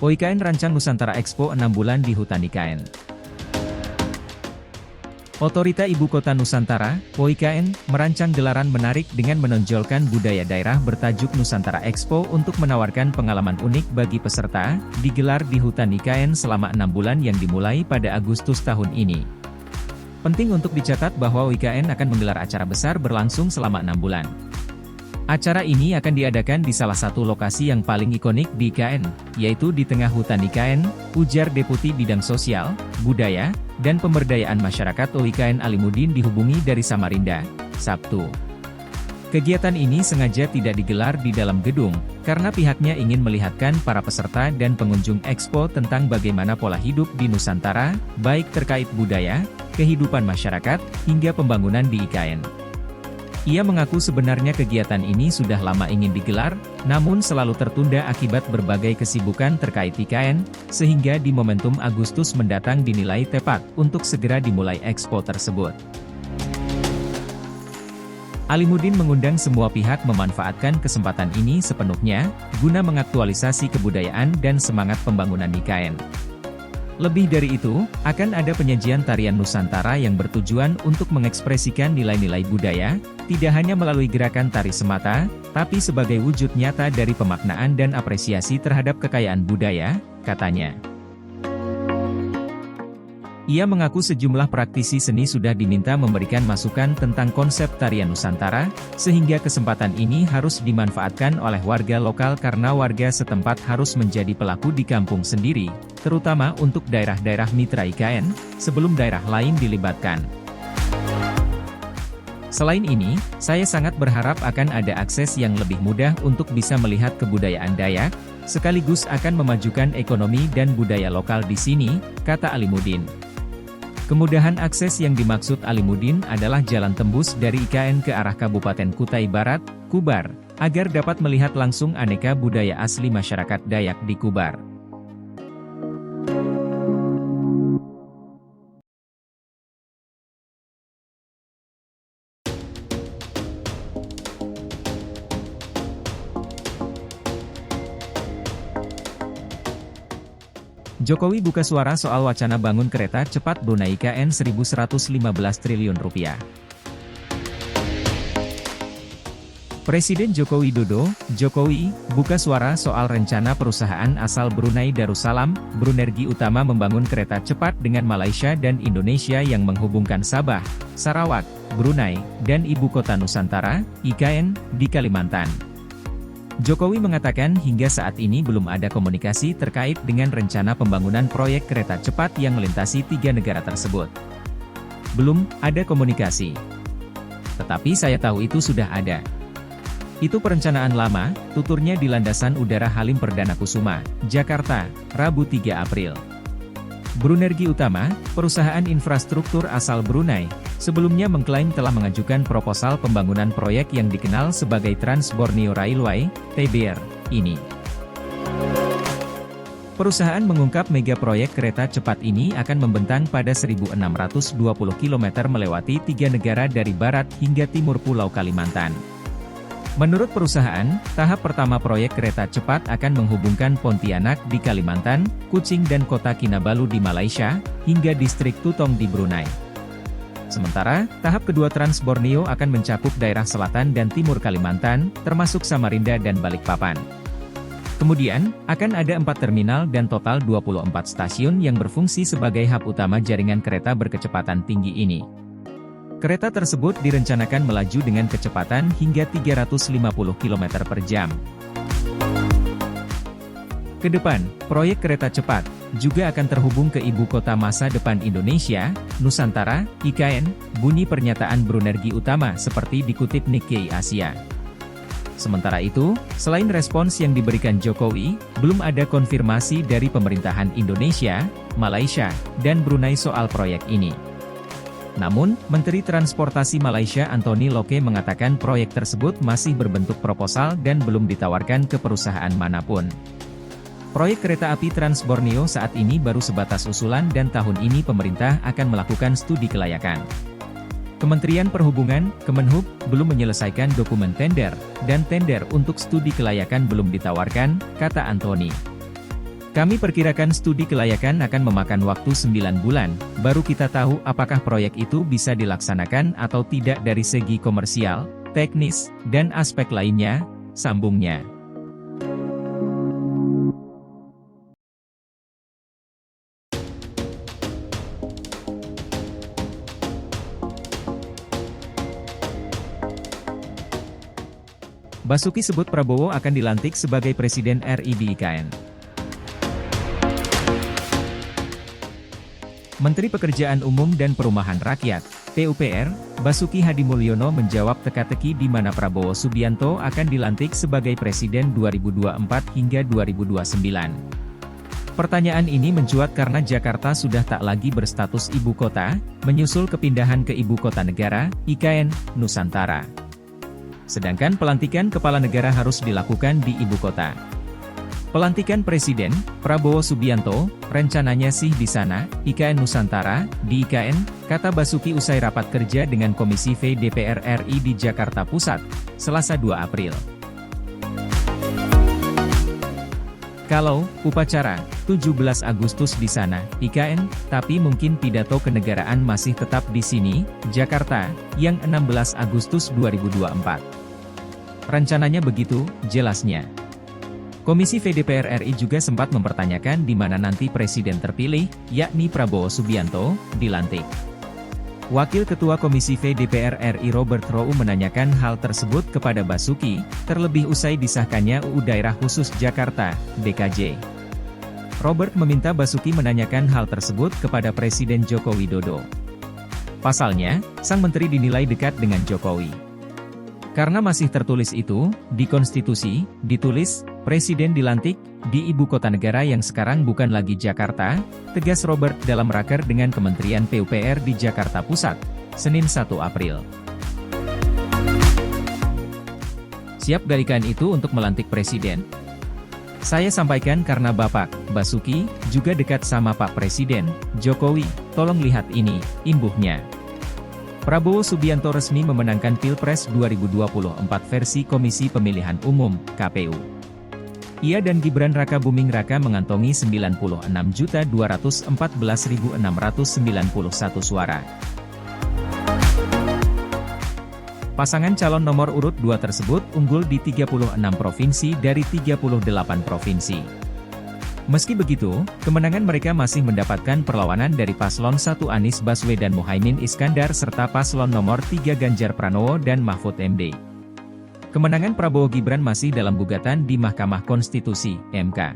OIKN rancang Nusantara Expo 6 bulan di Hutan IKN. Otorita Ibu Kota Nusantara, OIKN, merancang gelaran menarik dengan menonjolkan budaya daerah bertajuk Nusantara Expo untuk menawarkan pengalaman unik bagi peserta, digelar di Hutan IKN selama 6 bulan yang dimulai pada Agustus tahun ini. Penting untuk dicatat bahwa OIKN akan menggelar acara besar berlangsung selama 6 bulan. Acara ini akan diadakan di salah satu lokasi yang paling ikonik di IKN, yaitu di tengah hutan IKN, ujar Deputi Bidang Sosial, Budaya, dan Pemberdayaan Masyarakat OIKN Alimuddin dihubungi dari Samarinda, Sabtu. Kegiatan ini sengaja tidak digelar di dalam gedung, karena pihaknya ingin melihatkan para peserta dan pengunjung Expo tentang bagaimana pola hidup di Nusantara, baik terkait budaya, kehidupan masyarakat, hingga pembangunan di IKN. Ia mengaku sebenarnya kegiatan ini sudah lama ingin digelar, namun selalu tertunda akibat berbagai kesibukan terkait IKN, sehingga di momentum Agustus mendatang dinilai tepat untuk segera dimulai Expo tersebut. Alimuddin mengundang semua pihak memanfaatkan kesempatan ini sepenuhnya, guna mengaktualisasi kebudayaan dan semangat pembangunan IKN. Lebih dari itu, akan ada penyajian tarian Nusantara yang bertujuan untuk mengekspresikan nilai-nilai budaya, tidak hanya melalui gerakan tari semata, tapi sebagai wujud nyata dari pemaknaan dan apresiasi terhadap kekayaan budaya, katanya. Ia mengaku sejumlah praktisi seni sudah diminta memberikan masukan tentang konsep tarian Nusantara, sehingga kesempatan ini harus dimanfaatkan oleh warga lokal karena warga setempat harus menjadi pelaku di kampung sendiri, terutama untuk daerah-daerah mitra IKN, sebelum daerah lain dilibatkan. Selain ini, saya sangat berharap akan ada akses yang lebih mudah untuk bisa melihat kebudayaan Dayak, sekaligus akan memajukan ekonomi dan budaya lokal di sini, kata Alimuddin. Kemudahan akses yang dimaksud Alimuddin adalah jalan tembus dari IKN ke arah Kabupaten Kutai Barat, Kubar, agar dapat melihat langsung aneka budaya asli masyarakat Dayak di Kubar. Jokowi buka suara soal wacana bangun kereta cepat Brunei IKN 1.115 triliun rupiah. Presiden Joko Widodo, Jokowi, buka suara soal rencana perusahaan asal Brunei Darussalam, Brunergi Utama membangun kereta cepat dengan Malaysia dan Indonesia yang menghubungkan Sabah, Sarawak, Brunei, dan Ibu Kota Nusantara, IKN, di Kalimantan. Jokowi mengatakan hingga saat ini belum ada komunikasi terkait dengan rencana pembangunan proyek kereta cepat yang melintasi 3 negara tersebut. Belum ada komunikasi. Tetapi saya tahu itu sudah ada. Itu perencanaan lama, tuturnya di Landasan Udara Halim Perdana Kusuma, Jakarta, Rabu 3 April. Brunergi Utama, perusahaan infrastruktur asal Brunei, sebelumnya mengklaim telah mengajukan proposal pembangunan proyek yang dikenal sebagai Trans Borneo Railway, TBR, ini. Perusahaan mengungkap mega proyek kereta cepat ini akan membentang pada 1.620 km melewati 3 negara dari barat hingga timur Pulau Kalimantan. Menurut perusahaan, tahap pertama proyek kereta cepat akan menghubungkan Pontianak di Kalimantan, Kuching dan kota Kinabalu di Malaysia, hingga distrik Tutong di Brunei. Sementara, tahap kedua Trans Borneo akan mencakup daerah selatan dan timur Kalimantan, termasuk Samarinda dan Balikpapan. Kemudian, akan ada 4 terminal dan total 24 stasiun yang berfungsi sebagai hub utama jaringan kereta berkecepatan tinggi ini. Kereta tersebut direncanakan melaju dengan kecepatan hingga 350 km per jam. Kedepan, proyek kereta cepat juga akan terhubung ke ibu kota masa depan Indonesia, Nusantara, IKN, bunyi pernyataan Brunergi Utama seperti dikutip Nikkei Asia. Sementara itu, selain respons yang diberikan Jokowi, belum ada konfirmasi dari pemerintahan Indonesia, Malaysia, dan Brunei soal proyek ini. Namun, Menteri Transportasi Malaysia Anthony Locke mengatakan proyek tersebut masih berbentuk proposal dan belum ditawarkan ke perusahaan manapun. Proyek kereta api Trans Borneo saat ini baru sebatas usulan dan tahun ini pemerintah akan melakukan studi kelayakan. Kementerian Perhubungan, Kemenhub, belum menyelesaikan dokumen tender, dan tender untuk studi kelayakan belum ditawarkan, kata Anthony. Kami perkirakan studi kelayakan akan memakan waktu 9 bulan, baru kita tahu apakah proyek itu bisa dilaksanakan atau tidak dari segi komersial, teknis, dan aspek lainnya, sambungnya. Basuki sebut Prabowo akan dilantik sebagai Presiden RI di IKN. Menteri Pekerjaan Umum dan Perumahan Rakyat, PUPR, Basuki Hadimulyono menjawab teka-teki di mana Prabowo Subianto akan dilantik sebagai Presiden 2024 hingga 2029. Pertanyaan ini mencuat karena Jakarta sudah tak lagi berstatus ibu kota, menyusul kepindahan ke Ibu Kota Negara, IKN, Nusantara. Sedangkan pelantikan kepala negara harus dilakukan di ibu kota. Pelantikan Presiden, Prabowo Subianto, rencananya sih di sana, IKN Nusantara, di IKN, kata Basuki usai rapat kerja dengan Komisi V DPR RI di Jakarta Pusat, Selasa 2 April. Kalau upacara 17 Agustus di sana, IKN, tapi mungkin pidato kenegaraan masih tetap di sini, Jakarta, yang 16 Agustus 2024. Rencananya begitu, jelasnya. Komisi V DPR RI juga sempat mempertanyakan di mana nanti Presiden terpilih, yakni Prabowo Subianto, dilantik. Wakil Ketua Komisi V DPR RI Robert Roeu menanyakan hal tersebut kepada Basuki, terlebih usai disahkannya UU Daerah Khusus Jakarta, DKJ. Robert meminta Basuki menanyakan hal tersebut kepada Presiden Joko Widodo. Pasalnya, sang menteri dinilai dekat dengan Jokowi. Karena masih tertulis itu, di konstitusi, ditulis, Presiden dilantik, di ibu kota negara yang sekarang bukan lagi Jakarta, tegas Robert dalam raker dengan Kementerian PUPR di Jakarta Pusat, Senin 1 April. Siap galikan itu untuk melantik Presiden? Saya sampaikan karena Bapak, Basuki, juga dekat sama Pak Presiden, Jokowi, tolong lihat ini, imbuhnya. Prabowo Subianto resmi memenangkan Pilpres 2024 versi Komisi Pemilihan Umum, KPU. Ia dan Gibran Rakabuming Raka mengantongi 96.214.691 suara. Pasangan calon nomor urut 2 tersebut unggul di 36 provinsi dari 38 provinsi. Meski begitu, kemenangan mereka masih mendapatkan perlawanan dari Paslon 1 Anies Baswedan Muhaimin Iskandar serta Paslon nomor 3 Ganjar Pranowo dan Mahfud MD. Kemenangan Prabowo Gibran masih dalam gugatan di Mahkamah Konstitusi, MK.